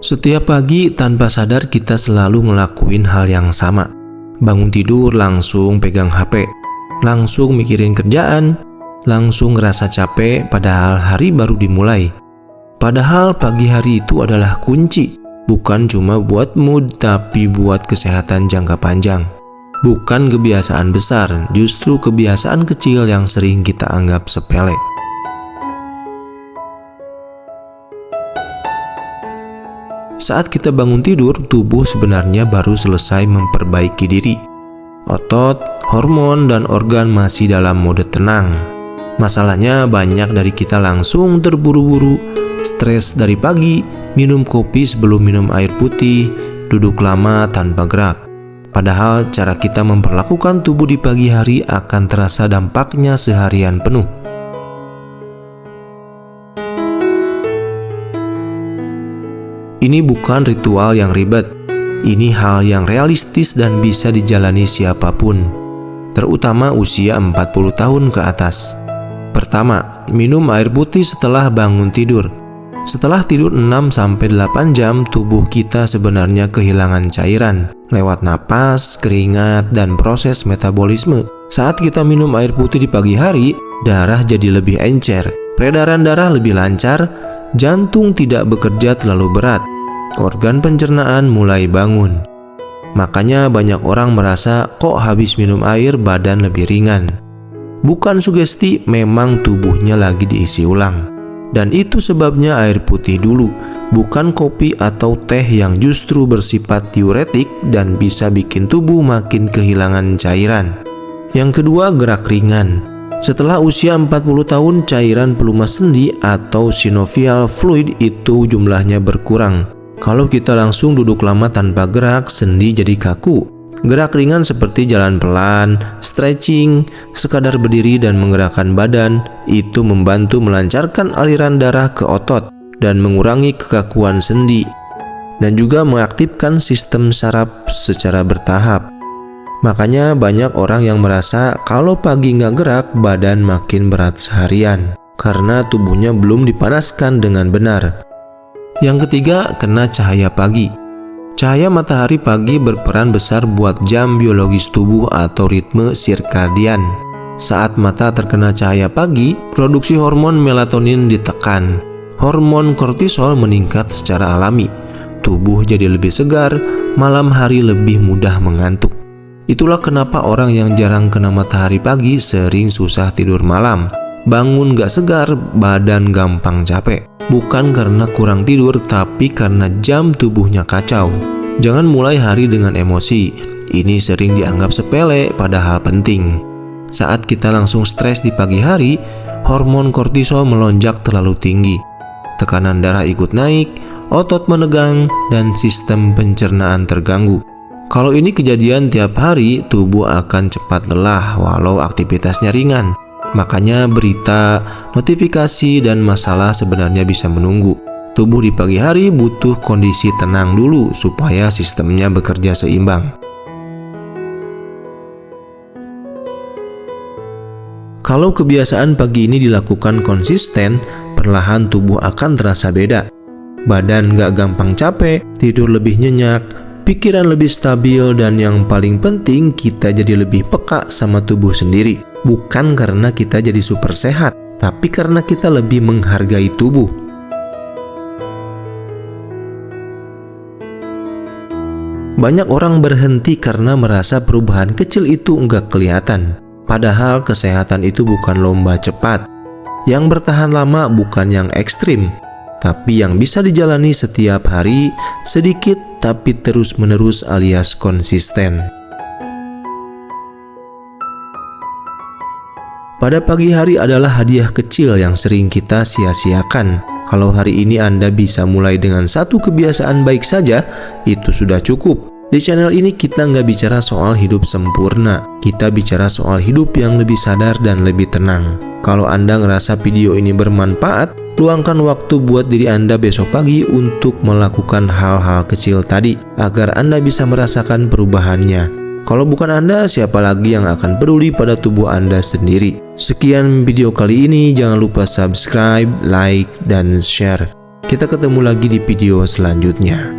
Setiap pagi tanpa sadar kita selalu ngelakuin hal yang sama. Bangun tidur langsung pegang HP, langsung mikirin kerjaan, langsung ngerasa capek padahal hari baru dimulai. Padahal pagi hari itu adalah kunci, bukan cuma buat mood tapi buat kesehatan jangka panjang. Bukan kebiasaan besar, justru kebiasaan kecil yang sering kita anggap sepele. Saat kita bangun tidur, tubuh sebenarnya baru selesai memperbaiki diri. Otot, hormon, dan organ masih dalam mode tenang. Masalahnya banyak dari kita langsung terburu-buru, stres dari pagi, minum kopi sebelum minum air putih, duduk lama tanpa gerak. Padahal cara kita memperlakukan tubuh di pagi hari akan terasa dampaknya seharian penuh. Ini bukan ritual yang ribet. Ini hal yang realistis dan bisa dijalani siapapun, terutama usia 40 tahun ke atas. Pertama, minum air putih setelah bangun tidur. Setelah tidur 6-8 jam, tubuh kita sebenarnya kehilangan cairan lewat napas, keringat, dan proses metabolisme. Saat kita minum air putih di pagi hari, darah jadi lebih encer, peredaran darah lebih lancar, jantung tidak bekerja terlalu berat, organ pencernaan mulai bangun. Makanya banyak orang merasa kok habis minum air badan lebih ringan. Bukan sugesti, memang tubuhnya lagi diisi ulang. Dan itu sebabnya air putih dulu, bukan kopi atau teh yang justru bersifat diuretik dan bisa bikin tubuh makin kehilangan cairan. Yang kedua, gerak ringan. Setelah usia 40 tahun, cairan pelumas sendi atau synovial fluid itu jumlahnya berkurang. Kalau kita langsung duduk lama tanpa gerak, sendi jadi kaku. Gerak ringan seperti jalan pelan, stretching, sekadar berdiri dan menggerakkan badan, itu membantu melancarkan aliran darah ke otot dan mengurangi kekakuan sendi, dan juga mengaktifkan sistem saraf secara bertahap. Makanya banyak orang yang merasa kalau pagi nggak gerak, badan makin berat seharian, karena tubuhnya belum dipanaskan dengan benar. Yang ketiga, kena cahaya pagi. Cahaya matahari pagi berperan besar buat jam biologis tubuh atau ritme sirkadian. Saat mata terkena cahaya pagi, produksi hormon melatonin ditekan. Hormon kortisol meningkat secara alami. Tubuh jadi lebih segar, malam hari lebih mudah mengantuk. Itulah kenapa orang yang jarang kena matahari pagi sering susah tidur malam. Bangun gak segar, badan gampang capek. Bukan karena kurang tidur, tapi karena jam tubuhnya kacau. Jangan mulai hari dengan emosi. Ini sering dianggap sepele, padahal penting. Saat kita langsung stres di pagi hari, hormon kortisol melonjak terlalu tinggi. Tekanan darah ikut naik, otot menegang, dan sistem pencernaan terganggu. Kalau ini kejadian tiap hari, tubuh akan cepat lelah walau aktivitasnya ringan. Makanya berita, notifikasi, dan masalah sebenarnya bisa menunggu. Tubuh di pagi hari butuh kondisi tenang dulu supaya sistemnya bekerja seimbang. Kalau kebiasaan pagi ini dilakukan konsisten, perlahan tubuh akan terasa beda. Badan gak gampang capek, tidur lebih nyenyak, pikiran lebih stabil, dan yang paling penting kita jadi lebih peka sama tubuh sendiri. Bukan karena kita jadi super sehat, tapi karena kita lebih menghargai tubuh. Banyak orang berhenti karena merasa perubahan kecil itu enggak kelihatan. Padahal kesehatan itu bukan lomba cepat. Yang bertahan lama bukan yang ekstrim, tapi yang bisa dijalani setiap hari, sedikit tapi terus-menerus alias konsisten. Pada pagi hari adalah hadiah kecil yang sering kita sia-siakan. Kalau hari ini Anda bisa mulai dengan satu kebiasaan baik saja, itu sudah cukup. Di channel ini kita nggak bicara soal hidup sempurna, kita bicara soal hidup yang lebih sadar dan lebih tenang. Kalau Anda ngerasa video ini bermanfaat, luangkan waktu buat diri Anda besok pagi untuk melakukan hal-hal kecil tadi, agar Anda bisa merasakan perubahannya. Kalau bukan Anda, siapa lagi yang akan peduli pada tubuh Anda sendiri? Sekian video kali ini, jangan lupa subscribe, like, dan share. Kita ketemu lagi di video selanjutnya.